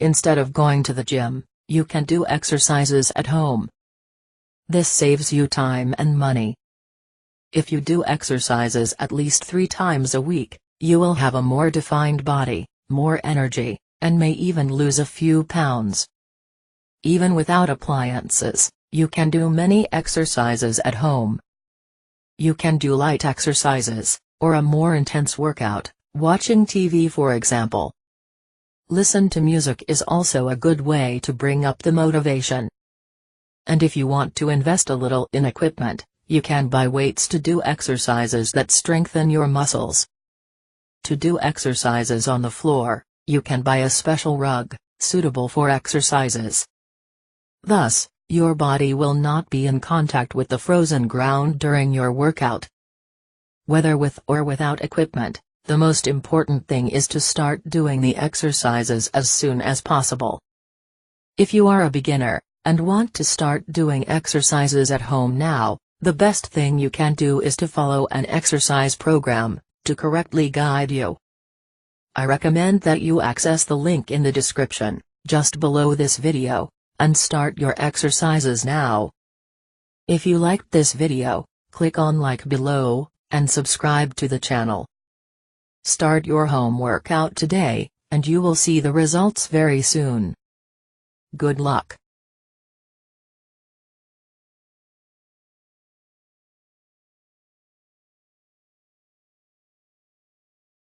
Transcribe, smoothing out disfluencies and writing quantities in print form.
Instead of going to the gym, you can do exercises at home. This saves you time and money. If you do exercises at least 3 times a week, you will have a more defined body, more energy, and may even lose a few pounds. Even without appliances, you can do many exercises at home. You can do light exercises, or a more intense workout, watching TV for example. Listen to music is also a good way to bring up the motivation. And if you want to invest a little in equipment, you can buy weights to do exercises that strengthen your muscles. To do exercises on the floor, you can buy a special rug, suitable for exercises. Thus, your body will not be in contact with the frozen ground during your workout. Whether with or without equipment, the most important thing is to start doing the exercises as soon as possible. If you are a beginner, and want to start doing exercises at home now, the best thing you can do is to follow an exercise program, to correctly guide you. I recommend that you access the link in the description, just below this video, and start your exercises now. If you liked this video, click on like below, and subscribe to the channel. Start your home workout today, and you will see the results very soon. Good luck.